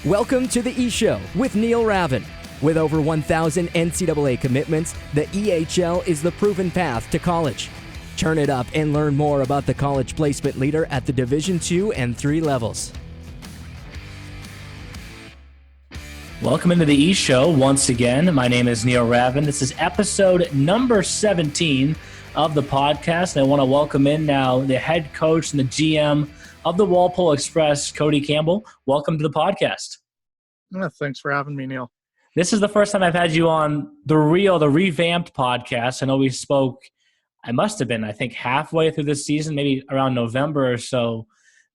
Welcome to the E-Show with Neil Ravin. With over 1,000 NCAA commitments, the EHL is the proven path to college. Turn it up and learn more about the college placement leader at the Division II and III levels. Welcome into the E-Show once again. My name is Neil Ravin. This is episode number 17 of the podcast. And I want to welcome in now the head coach and the GM of the Walpole Express, Cody Campbell. Welcome to the podcast. Thanks for having me, Neil. This is the first time I've had you on the revamped podcast. I know we spoke, I must have been, I think, halfway through this season, maybe around November or so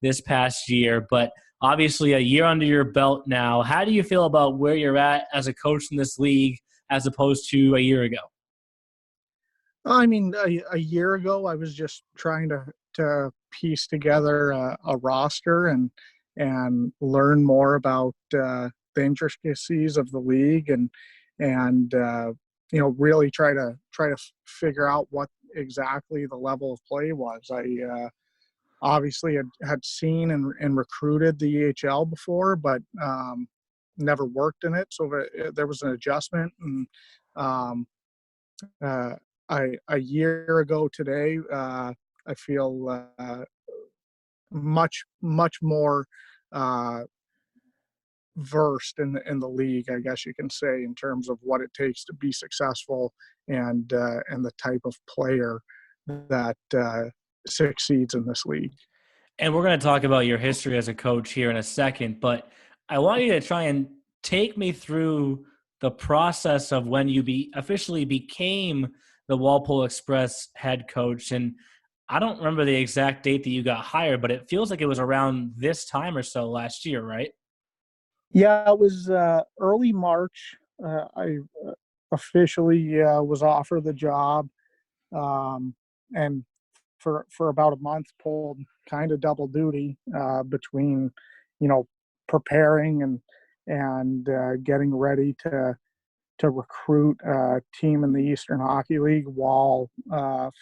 this past year. But obviously a year under your belt now. How do you feel about where you're at as a coach in this league as opposed to a year ago? I mean, a year ago, I was just trying to piece together a roster and learn more about the intricacies of the league and really try to figure out what exactly the level of play was. I obviously had seen and recruited the EHL before, but never worked in it. So there was an adjustment. And a year ago today, I feel much more versed in the league, I guess you can say, in terms of what it takes to be successful and the type of player that succeeds in this league. And we're going to talk about your history as a coach here in a second, but I want you to try and take me through the process of when you officially became the Walpole Express head coach. And I don't remember the exact date that you got hired, but it feels like it was around this time or so last year, right? Yeah, it was early March. I officially was offered the job, and for about a month pulled kind of double duty between, preparing and getting ready to recruit a team in the Eastern Hockey League while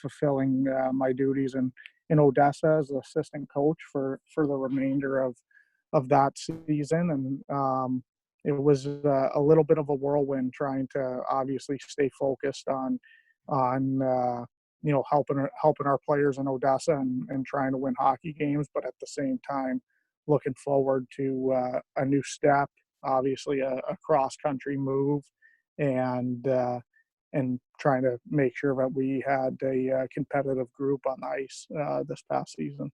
fulfilling my duties in Odessa as assistant coach for the remainder of that season. And it was a little bit of a whirlwind trying to obviously stay focused on helping our players in Odessa and trying to win hockey games, but at the same time looking forward to a new step, obviously a cross-country move, and trying to make sure that we had a competitive group on ice this past season.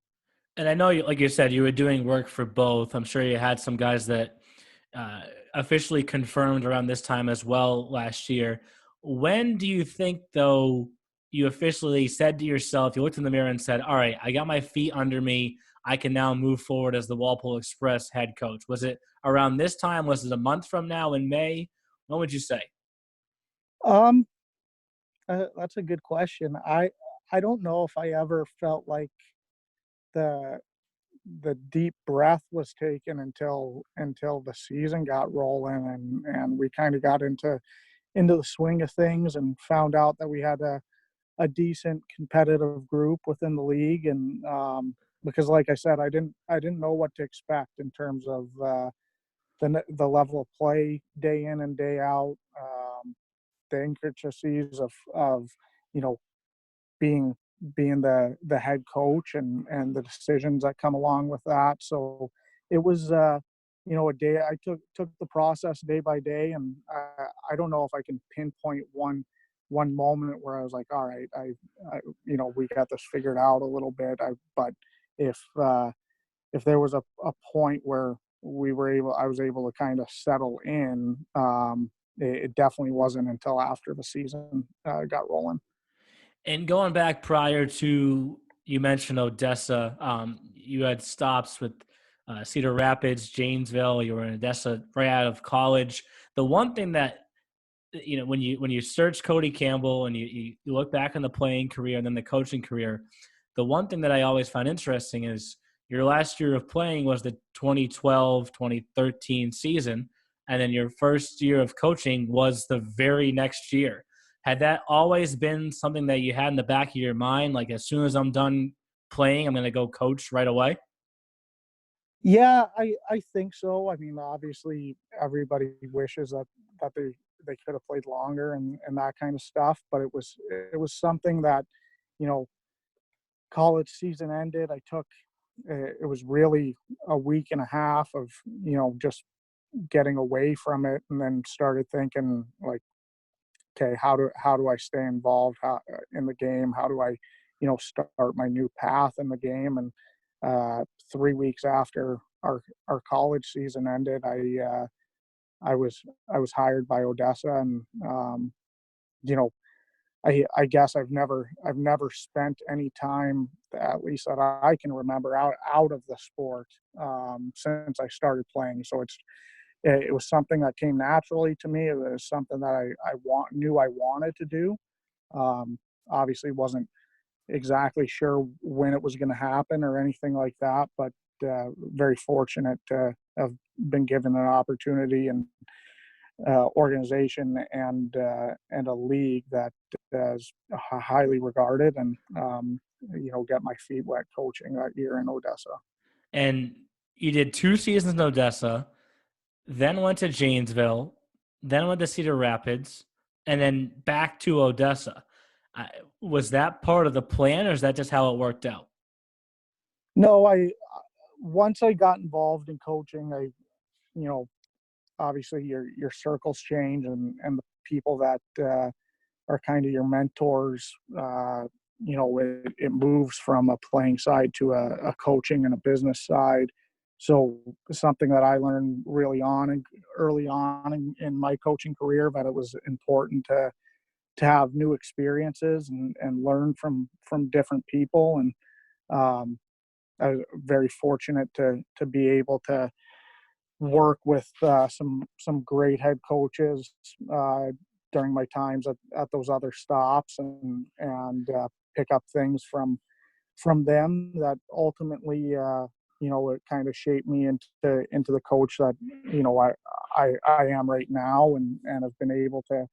And I know, like you said, you were doing work for both. I'm sure you had some guys that officially confirmed around this time as well last year. When do you think, though, you officially said to yourself, you looked in the mirror and said, all right, I got my feet under me. I can now move forward as the Walpole Express head coach? Was it around this time? Was it a month from now in May? What would you say? That's a good question. I don't know if I ever felt like the deep breath was taken until the season got rolling and we kind of got into the swing of things and found out that we had a decent competitive group within the league. And because like I said, I didn't know what to expect in terms of the level of play day in and day out, the intricacies of being the head coach and the decisions that come along with that. So it was a day I took the process day by day, and I don't know if I can pinpoint one moment where I was like, all right, I we got this figured out a little bit. But if there was a point where I was able to kind of settle in, it definitely wasn't until after the season got rolling. And going back prior to, you mentioned Odessa, you had stops with Cedar Rapids, Janesville. You were in Odessa right out of college. The one thing that, when you search Cody Campbell and you look back on the playing career and then the coaching career, the one thing that I always find interesting is your last year of playing was the 2012-2013 season, and then your first year of coaching was the very next year. Had that always been something that you had in the back of your mind, like as soon as I'm done playing, I'm going to go coach right away? Yeah, I think so. I mean, obviously, everybody wishes that they could have played longer and that kind of stuff. But it was something that, you know, college season ended. I took it was really a week and a half of, just getting away from it, and then started thinking like, okay, how do I stay involved in the game? How do I, start my new path in the game? And 3 weeks after our college season ended, I was hired by Odessa, and you know, I guess I've never spent any time, at least that I can remember, out of the sport since I started playing. So it was something that came naturally to me. It was something that knew I wanted to do. Obviously, wasn't exactly sure when it was going to happen or anything like that, but very fortunate to have been given an opportunity and organization and a league that is highly regarded, and get my feet wet coaching that year in Odessa. And you did 2 seasons in Odessa, then went to Janesville, then went to Cedar Rapids, and then back to Odessa. Was that part of the plan, or is that just how it worked out? No, I once I got involved in coaching, you know, obviously your circles change, and the people that are kind of your mentors. It moves from a playing side to a coaching and a business side. So something that I learned early on in my coaching career, that it was important to have new experiences and learn from different people. And I was very fortunate to be able to work with some great head coaches during my times at those other stops, and pick up things from them that ultimately it kind of shaped me into the coach that I am right now, and have been able to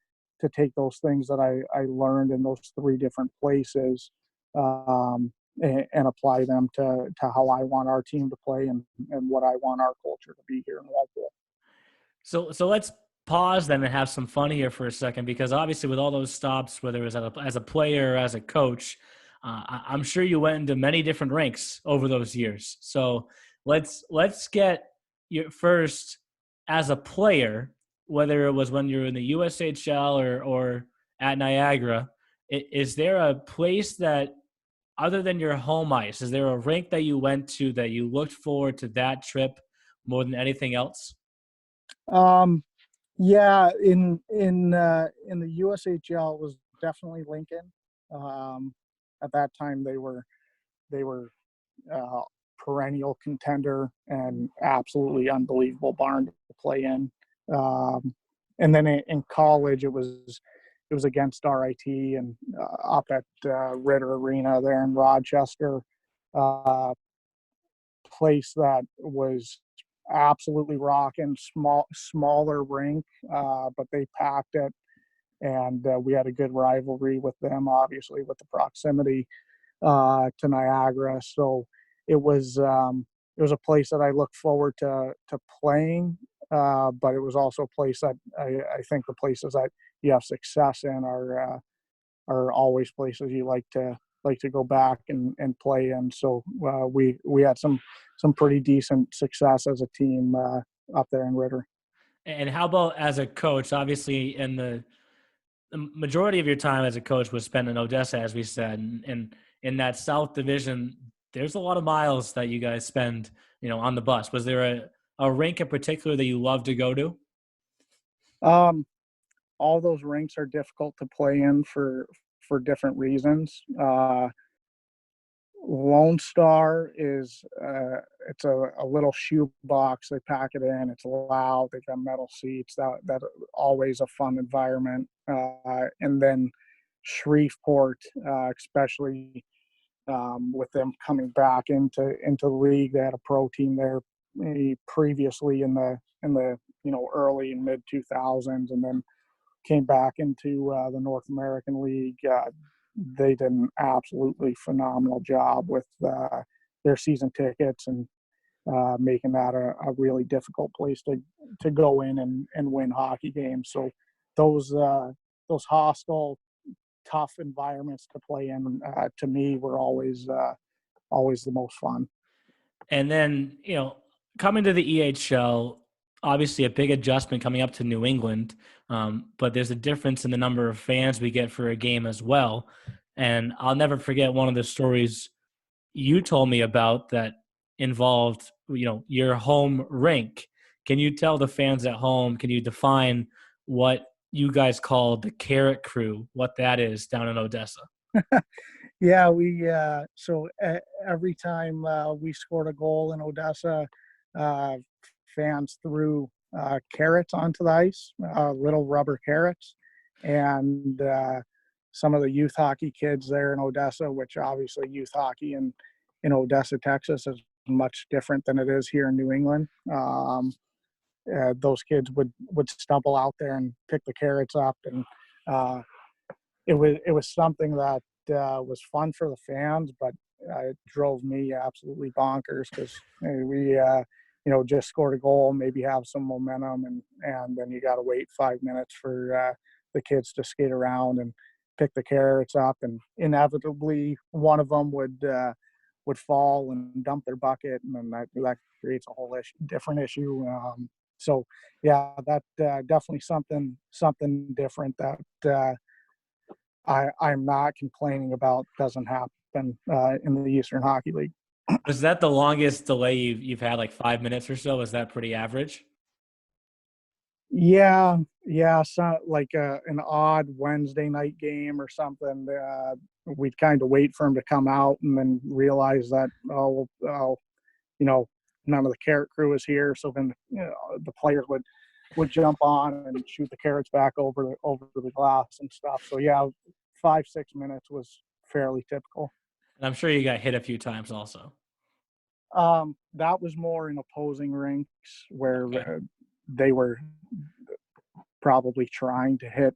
take those things that I learned in those 3 different places, and apply them to how I want our team to play, and what I want our culture to be here in Walpole. So let's pause then and have some fun here for a second, because obviously with all those stops, whether it was as a player or as a coach, I'm sure you went into many different ranks over those years. So let's get your first as a player, whether it was when you were in the USHL or at Niagara. Is there a place that, other than your home ice, is there a rink that you went to that you looked forward to that trip more than anything else? Um, yeah, in the USHL, it was definitely Lincoln. Um, at that time, they were uh, perennial contender and absolutely unbelievable barn to play in. And then in college, it was against RIT, and up at Ritter Arena there in Rochester, uh, place that was absolutely rocking. Smaller rink, but they packed it, and we had a good rivalry with them, obviously with the proximity to Niagara. So it was a place that I looked forward to playing, but it was also a place that I think the places that you have success in are always places you like to go back and play in. So we had some pretty decent success as a team up there in Ritter. And how about as a coach? Obviously, in the majority of your time as a coach was spent in Odessa, as we said, and in that South Division, there's a lot of miles that you guys spend, on the bus. Was there a rink in particular that you love to go to? Um, all those rinks are difficult to play in for different reasons. Lone Star is it's a little shoe box. They pack it in. It's loud. They've got metal seats. That always a fun environment. And then Shreveport, especially with them coming back into the league, they had a pro team there previously in the early and mid 2000s, and then came back into the North American League. They did an absolutely phenomenal job with their season tickets, and making that a really difficult place to go in and win hockey games. So those hostile, tough environments to play in, to me, were always the most fun. And then, coming to the EHL, obviously a big adjustment coming up to New England, but there's a difference in the number of fans we get for a game as well. And I'll never forget one of the stories you told me about that involved, your home rink. Can you tell the fans at home, can you define what you guys call the Carrot Crew, what that is down in Odessa? Yeah, every time we scored a goal in Odessa, uh, fans threw carrots onto the ice, little rubber carrots, and some of the youth hockey kids there in Odessa, which obviously youth hockey in Odessa, Texas, is much different than it is here in New England. Those kids would stumble out there and pick the carrots up, and it was something that was fun for the fans, but it drove me absolutely bonkers because we just scored a goal, maybe have some momentum, and then you got to wait 5 minutes for the kids to skate around and pick the carrots up, and inevitably one of them would fall and dump their bucket, and then that creates a whole different issue. So yeah, that definitely something different that I'm not complaining about doesn't happen in the Eastern Hockey League. Was that the longest delay you've had, like 5 minutes or so? Is that pretty average? Yeah. So like an odd Wednesday night game or something. We'd kind of wait for him to come out and then realize that none of the Carrot Crew is here. So then the players would jump on and shoot the carrots back over the glass and stuff. So yeah, 5-6 minutes was fairly typical. And I'm sure you got hit a few times also. That was more in opposing rinks where Okay. they were probably trying to hit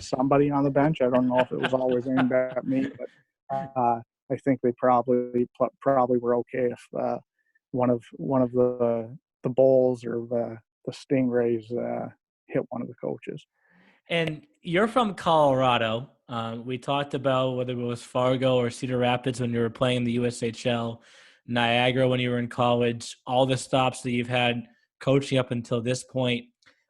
somebody on the bench. I don't know if it was always aimed at me, but I think they probably were okay if one of the Bulls or the Stingrays hit one of the coaches. And you're from Colorado. We talked about whether it was Fargo or Cedar Rapids when you were playing in the USHL, Niagara when you were in college, all the stops that you've had coaching up until this point.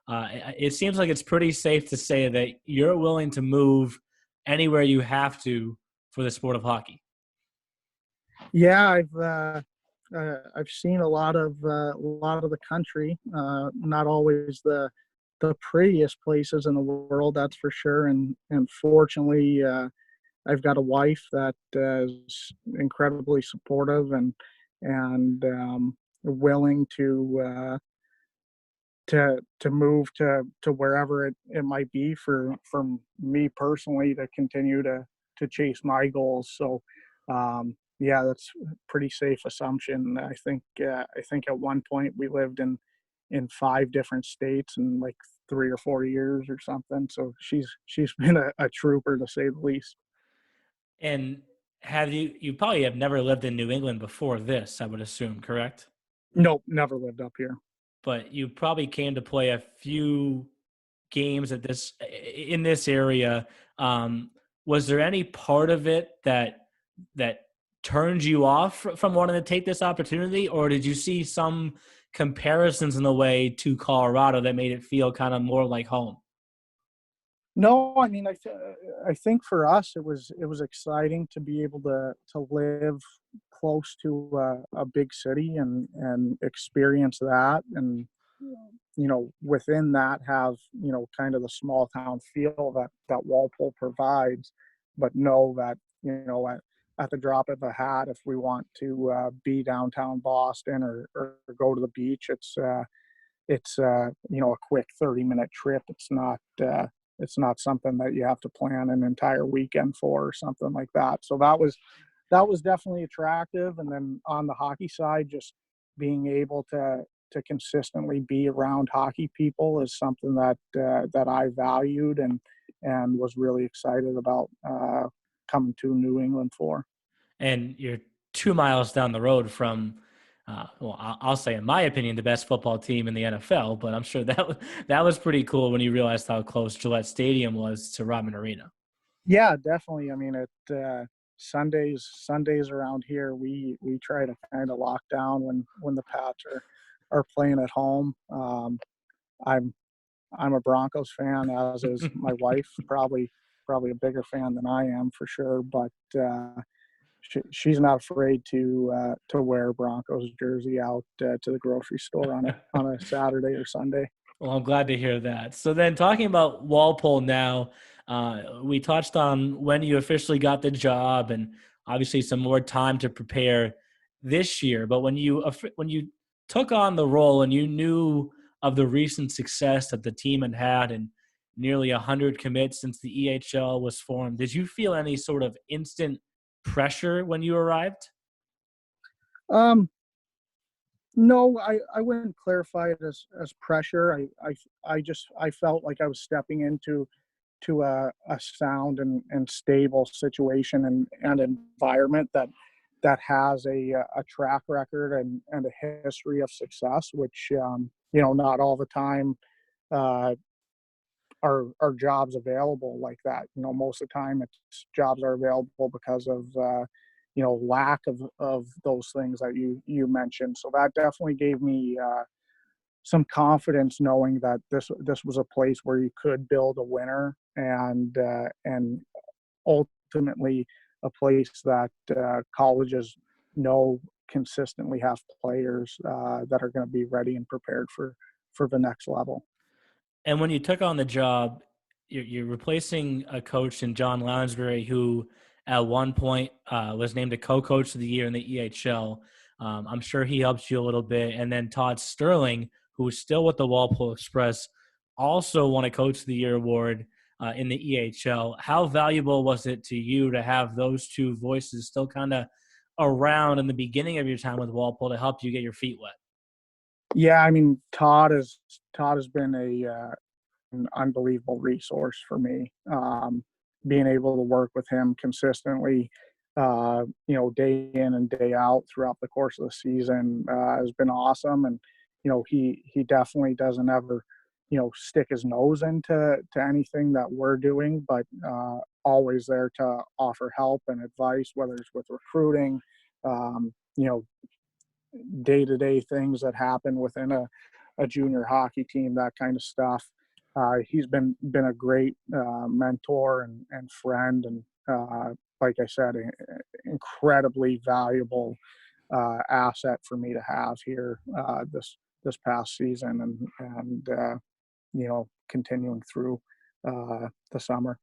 It seems like it's pretty safe to say that you're willing to move anywhere you have to for the sport of hockey. Yeah, I've seen a lot of the country. Not always the prettiest places in the world, that's for sure. And fortunately, I've got a wife that is incredibly supportive and willing to move to wherever it might be for me personally to continue to chase my goals. So yeah, that's a pretty safe assumption. I think at one point we lived in 5 different states in like 3 or 4 years or something. So she's been a trooper, to say the least. And you probably have never lived in New England before this, I would assume, correct? Nope, never lived up here. But you probably came to play a few games in this area. Was there any part of it that turned you off from wanting to take this opportunity, or did you see some comparisons in the way to Colorado that made it feel kind of more like home? No, I mean, I think for us it was exciting to be able to live close to a big city and experience that, and within that have kind of the small town feel that Walpole provides, but know that at the drop of a hat, if we want to be downtown Boston or go to the beach, it's a quick 30-minute trip. It's not something that you have to plan an entire weekend for or something like that. So that was definitely attractive. And then on the hockey side, just being able to consistently be around hockey people is something that I valued and was really excited about coming to New England for. And you're 2 miles down the road from well, I'll say, in my opinion, the best football team in the NFL. But I'm sure that was pretty cool when you realized how close Gillette Stadium was to Robin Arena. Yeah, definitely. I mean, Sundays around here, we try to kind of lock down when the Pats are playing at home. I'm I'm a Broncos fan, as is my wife. Probably a bigger fan than I am for sure. But she's not afraid to wear a Broncos jersey out to the grocery store on a Saturday or Sunday. Well, I'm glad to hear that. So then, talking about Walpole now, we touched on when you officially got the job, and obviously some more time to prepare this year. But when you took on the role and you knew of the recent success that the team had had and nearly 100 commits since the EHL was formed, did you feel any sort of instant pressure when you arrived? Um, no, I wouldn't clarify it as pressure. I felt like I was stepping into a sound and stable situation and environment that has a track record and a history of success, which not all the time uh, are jobs available like that. Most of the time it's jobs are available because of lack of those things that you mentioned. So that definitely gave me some confidence knowing that this was a place where you could build a winner and ultimately a place that colleges know consistently have players that are going to be ready and prepared for the next level. And when you took on the job, you're replacing a coach in John Lounsbury, who at one point was named a co-coach of the year in the EHL. I'm sure he helped you a little bit. And then Todd Stirling, who is still with the Walpole Express, also won a Coach of the Year award in the EHL. How valuable was it to you to have those two voices still kind of around in the beginning of your time with Walpole to help you get your feet wet? Yeah, I mean Todd has been an unbelievable resource for me. Being able to work with him consistently, day in and day out throughout the course of the season has been awesome. And he definitely doesn't ever stick his nose into anything that we're doing, but always there to offer help and advice, whether it's with recruiting, um, you know, day-to-day things that happen within a junior hockey team, that kind of stuff. He's been a great mentor and friend, and like I said, incredibly valuable asset for me to have here this past season and continuing through the summer.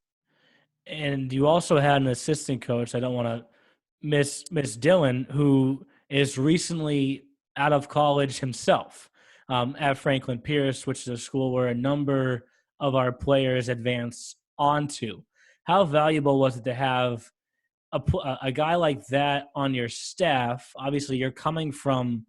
And you also had an assistant coach. I don't want to miss Dylan, who is recently out of college himself at Franklin Pierce, which is a school where a number of our players advance onto. How valuable was it to have a guy like that on your staff? Obviously, you're coming from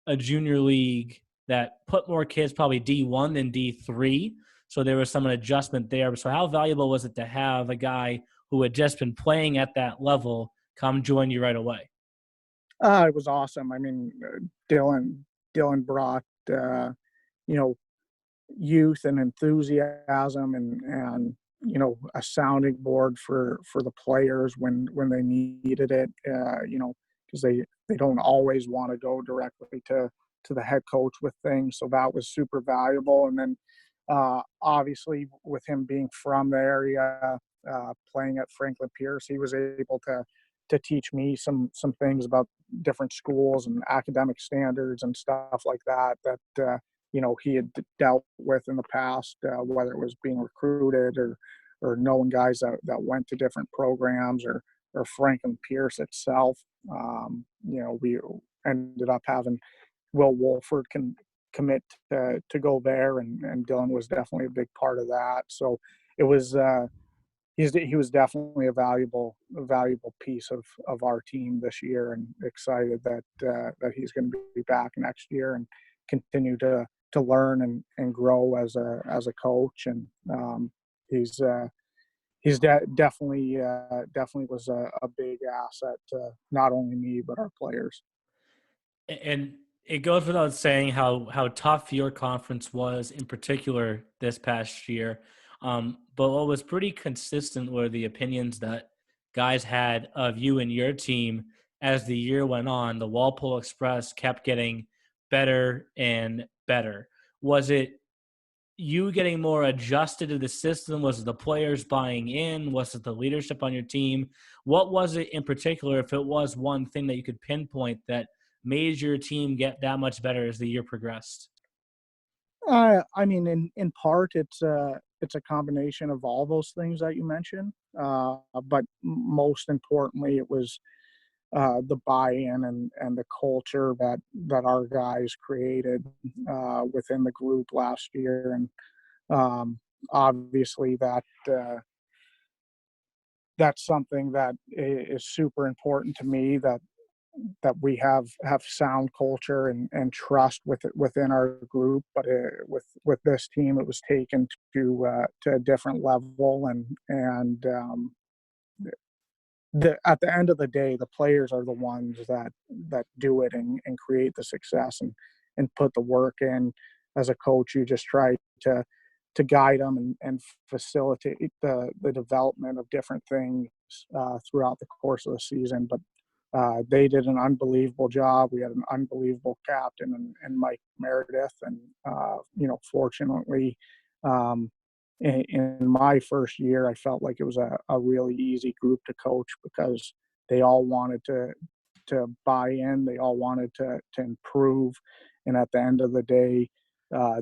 a junior league that put more kids probably D1 than D3. So there was some adjustment there. So how valuable was it to have a guy who had just been playing at that level come join you right away? It was awesome. I mean, Dylan brought you know youth and enthusiasm and a sounding board for the players when they needed it. Because they don't always want to go directly to the head coach with things. So that was super valuable. And then obviously with him being from the area, playing at Franklin Pierce, he was able to teach me some things about different schools and academic standards and stuff like that he had dealt with in the past, whether it was being recruited or knowing guys that went to different programs or Franklin Pierce itself. We ended up having Will Wolford commit to go there, and Dylan was definitely a big part of that. So it was he was definitely a valuable piece of our team this year, and excited that he's going to be back next year and continue to learn and grow as a coach. And he's definitely was a big asset to not only me but our players. And It goes without saying how tough your conference was in particular this past year. But what was pretty consistent were the opinions that guys had of you and your team as the year went on. The Walpole Express kept getting better and better. Was it you getting more adjusted to the system? Was it the players buying in? Was it the leadership on your team? What was it in particular, if it was one thing that you could pinpoint that made your team get that much better as the year progressed? I mean, in part, it's a combination of all those things that you mentioned. But most importantly, it was the buy-in and the culture that our guys created within the group last year, and obviously that's something that is super important to me, that we have sound culture and trust within our group. But with this team, it was taken to a different level, and at the end of the day, the players are the ones that do it and create the success and put the work in. As a coach, you just try to guide them and facilitate the development of different things throughout the course of the season. But they did an unbelievable job. We had an unbelievable captain and Mike Meredith, and fortunately, um, in my first year, I felt like it was a really easy group to coach, because they all wanted to buy in. They all wanted to improve, and at the end of the day,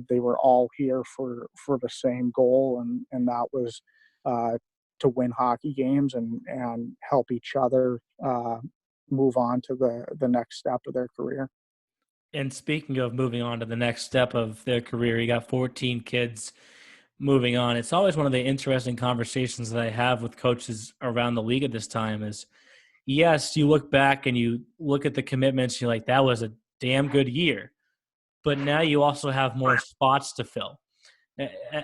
they were all here for the same goal, and that was uh, to win hockey games and help each other move on to the next step of their career. And speaking of moving on to the next step of their career, you got 14 kids moving on. It's always one of the interesting conversations that I have with coaches around the league at this time is, yes, you look back and you look at the commitments, you're like, that was a damn good year. But now you also have more spots to fill.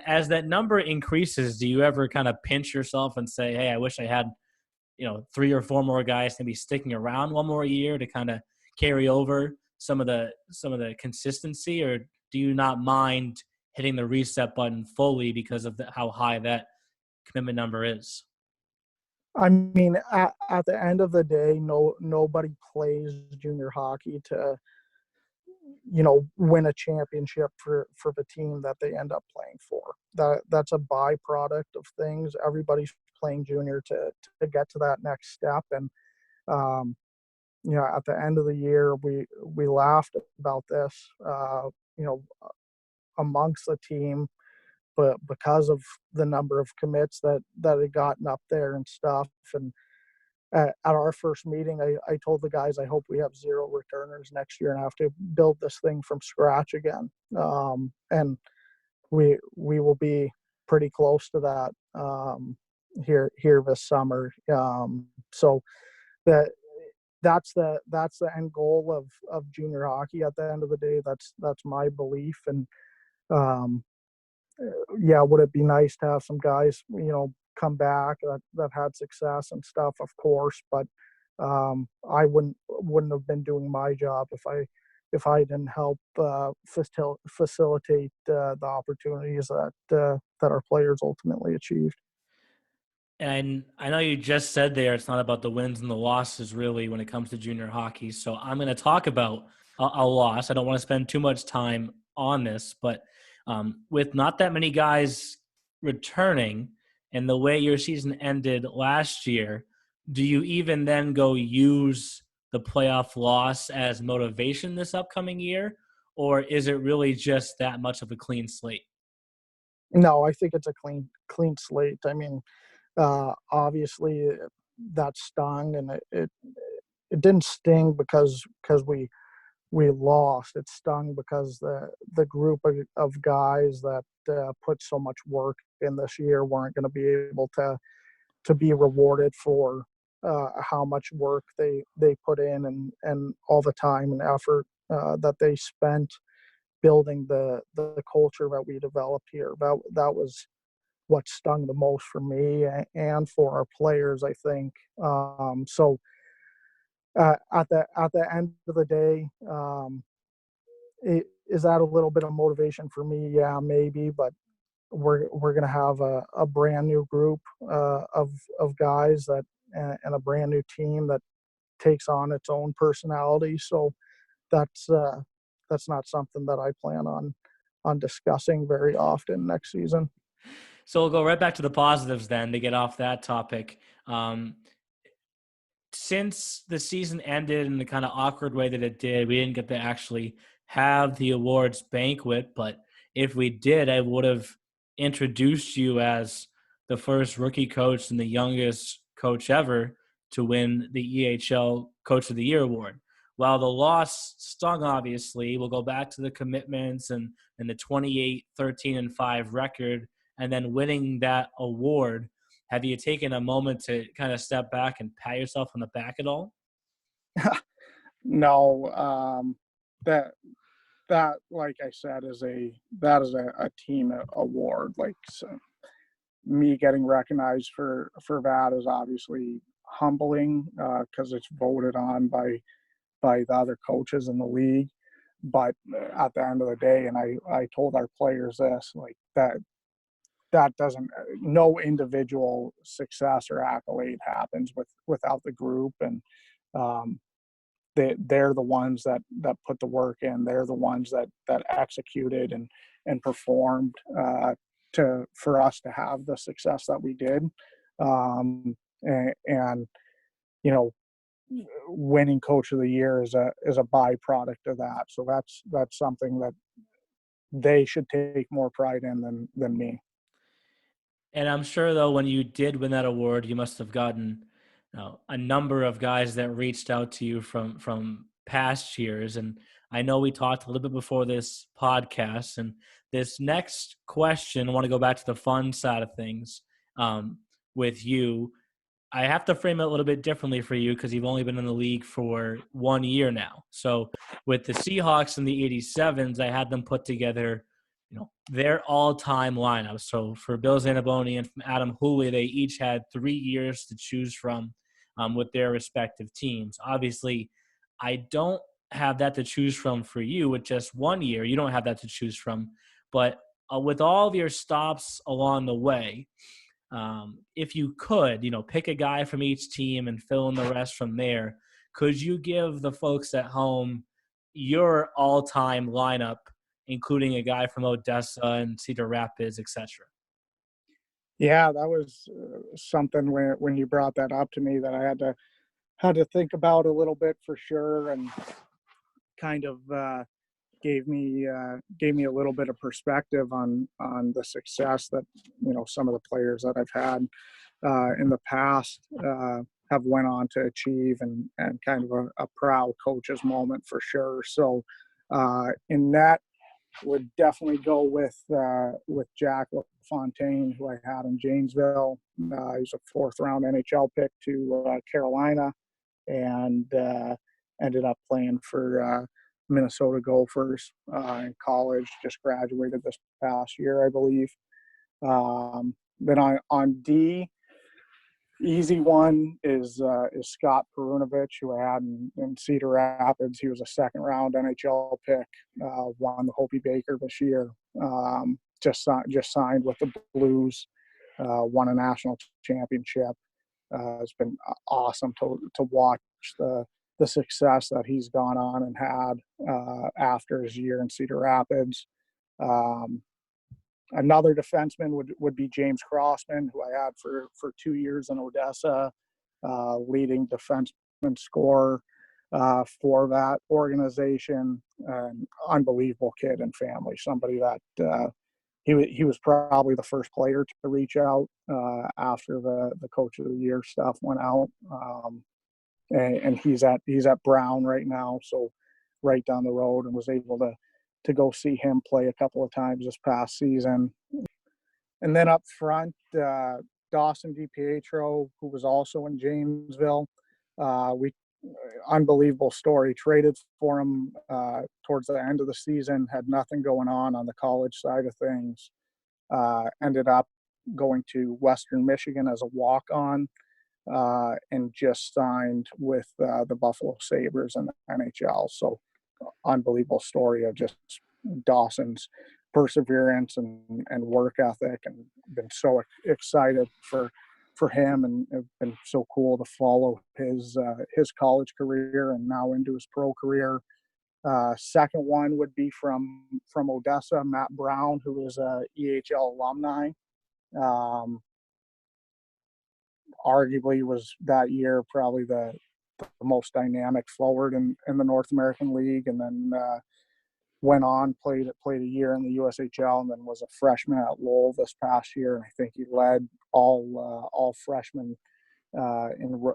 As that number increases, do you ever kind of pinch yourself and say, hey, I wish I had, 3 or 4 more guys maybe sticking around one more year to kind of carry over some of the consistency, or do you not mind hitting the reset button fully because of how high that commitment number is? I mean, at the end of the day, nobody plays junior hockey to win a championship for the team that they end up playing for. That's a byproduct of things. Everybody's playing junior to get to that next step. And um, at the end of the year, we laughed about this, you know, amongst the team, but because of the number of commits that had gotten up there and stuff. And at our first meeting, I told the guys, I hope we have 0 returners next year and have to build this thing from scratch again. And we will be pretty close to that here this summer. So that that's the end goal of junior hockey. At the end of the day, that's my belief. And um, yeah, would it be nice to have some guys, come back that had success and stuff? Of course, but I wouldn't have been doing my job if I didn't help facilitate the opportunities that our players ultimately achieved. And I know you just said there it's not about the wins and the losses really when it comes to junior hockey. So I'm going to talk about a loss. I don't want to spend too much time on this, but with not that many guys returning and the way your season ended last year, do you even then go use the playoff loss as motivation this upcoming year? Or is it really just that much of a clean slate? No, I think it's a clean slate. I mean, obviously that stung, and it didn't sting because we lost. It stung because the group of guys that put so much work in this year weren't going to be able to be rewarded for how much work they put in, and all the time and effort that they spent building the culture that we developed here. That was what stung the most for me and for our players, I think. So at the end of the day, Is that a little bit of motivation for me? Yeah, maybe, but we're going to have a brand new group of guys that and a brand new team that takes on its own personality. So that's not something that I plan on discussing very often next season. So we'll go right back to the positives then to get off that topic. Since the season ended in the kind of awkward way that it did, we didn't get to actually have the awards banquet. But if we did, I would have introduced you as the first rookie coach and the youngest coach ever to win the EHL Coach of the Year award. While the loss stung, obviously, we'll go back to the commitments and the 28-13-5 record, and then winning that award. Have you taken a moment to kind of step back and pat yourself on the back at all? No, that like I said is a team award. Like, so me getting recognized for that is obviously humbling because it's voted on by the other coaches in the league. But at the end of the day, and I told our players this, like that doesn't, no individual success or accolade happens without the group. And they're the ones that put the work in. They're the ones that executed and performed for us to have the success that we did. And you know, winning Coach of the Year is a byproduct of that. So that's something that they should take more pride in than me. And I'm sure, though, when you did win that award, you must have gotten a number of guys that reached out to you from past years. And I know we talked a little bit before this podcast. And this next question, I want to go back to the fun side of things with you. I have to frame it a little bit differently for you because you've only been in the league for 1 year now. So with the Seahawks and the 87s, I had them put together their all-time lineup. So for Bill Zanaboni and from Adam Hooley, they each had 3 years to choose from with their respective teams. Obviously, I don't have that to choose from for you with just 1 year. You don't have that to choose from. But with all of your stops along the way, if you could, pick a guy from each team and fill in the rest from there, could you give the folks at home your all-time lineup, including a guy from Odessa and Cedar Rapids, etc.? Yeah, that was something when you brought that up to me that I had to think about a little bit for sure, and kind of gave me a little bit of perspective on the success that some of the players that I've had in the past have went on to achieve, and kind of a proud coach's moment for sure. So in that, would definitely go with Jack LaFontaine, who I had in Janesville. He's a 4th round NHL pick to Carolina, and ended up playing for Minnesota Gophers in college. Just graduated this past year, I believe. Then on D, easy one is Scott Perunovich, who I had in Cedar Rapids. He was a 2nd round NHL pick, won the Hopi Baker this year. Just signed with the Blues, won a national championship. It's been awesome to watch the success that he's gone on and had after his year in Cedar Rapids. Another defenseman would be James Crossman, who I had for 2 years in Odessa, leading defenseman scorer for that organization. An unbelievable kid and family, somebody that he was probably the first player to reach out after the Coach of the Year stuff went out. And he's at Brown right now, so right down the road, and was able to go see him play a couple of times this past season. And then up front, Dawson DiPietro, who was also in Janesville. Unbelievable story. Traded for him towards the end of the season, had nothing going on the college side of things. Ended up going to Western Michigan as a walk-on, and just signed with the Buffalo Sabres in the NHL. So unbelievable story of just Dawson's perseverance and work ethic, and been so excited for him, and it's been so cool to follow his college career and now into his pro career. Second one would be from Odessa, Matt Brown, who is a EHL alumni. Arguably was that year probably the most dynamic forward in the North American League, and then went on, played a year in the USHL, and then was a freshman at Lowell this past year. And I think he led all freshmen in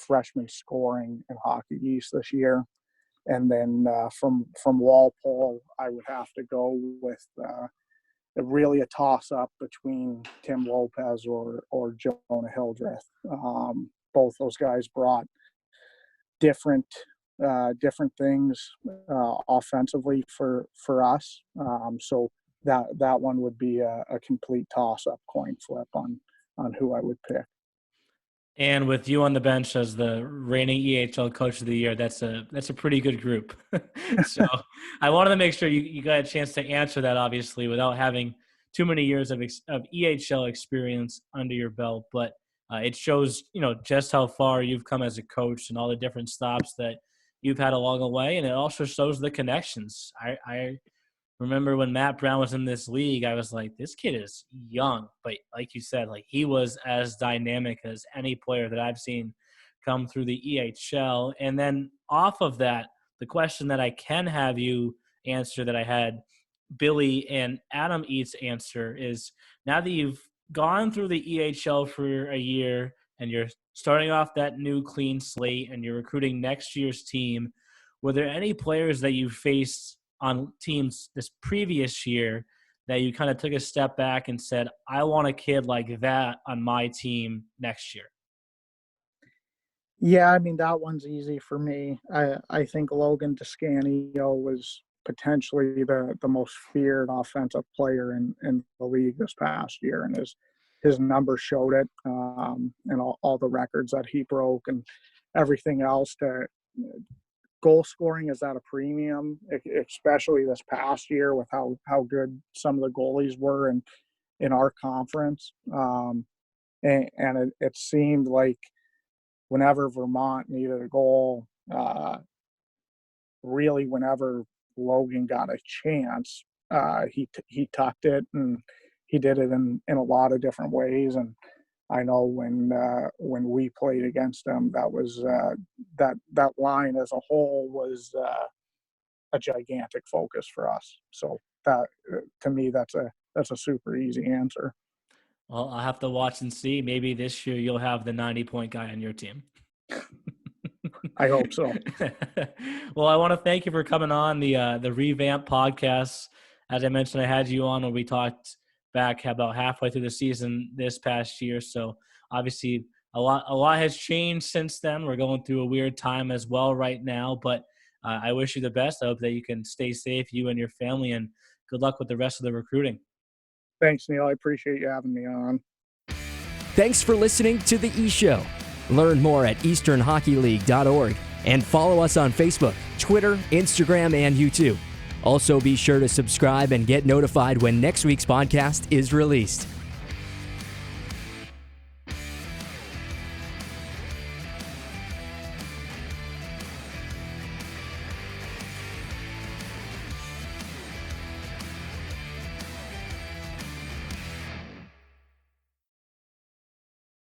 freshman scoring in Hockey East this year. And then from Walpole, I would have to go with really a toss-up between Tim Lopez or Jonah Hildreth. Both those guys brought different things offensively for us. So that one would be a complete toss-up, coin flip on who I would pick. And with you on the bench as the reigning EHL Coach of the Year, that's a pretty good group. So I wanted to make sure you got a chance to answer that, obviously, without having too many years of EHL experience under your belt. But it shows, just how far you've come as a coach and all the different stops that you've had along the way. And it also shows the connections. I remember when Matt Brown was in this league, I was like, this kid is young. But like you said, like, he was as dynamic as any player that I've seen come through the EHL. And then off of that, the question that I can have you answer that I had Billy and Adam Eats answer is, now that you've gone through the EHL for a year and you're starting off that new clean slate and you're recruiting next year's team, were there any players that you faced on teams this previous year that you kind of took a step back and said, I want a kid like that on my team next year? Yeah, I mean, that one's easy for me. I think Logan Descanio was potentially the most feared offensive player in the league this past year, and his numbers showed it, and all the records that he broke and everything else. Goal scoring is at a premium, especially this past year with how good some of the goalies were in our conference. And it seemed like whenever Vermont needed a goal, really whenever Logan got a chance, he tucked it, and he did it in a lot of different ways. And I know when we played against them, that was that line as a whole was a gigantic focus for us. So that, to me, that's a super easy answer. Well, I'll have to watch and see. Maybe this year you'll have the 90-point guy on your team. I hope so. Well, I want to thank you for coming on the Revamp podcast. As I mentioned, I had you on when we talked back about halfway through the season this past year. So obviously a lot has changed since then. We're going through a weird time as well right now, but I wish you the best. I hope that you can stay safe, you and your family, and good luck with the rest of the recruiting. Thanks, Neil. I appreciate you having me on. Thanks for listening to The E-Show. Learn more at easternhockeyleague.org and follow us on Facebook, Twitter, Instagram, and YouTube. Also, be sure to subscribe and get notified when next week's podcast is released.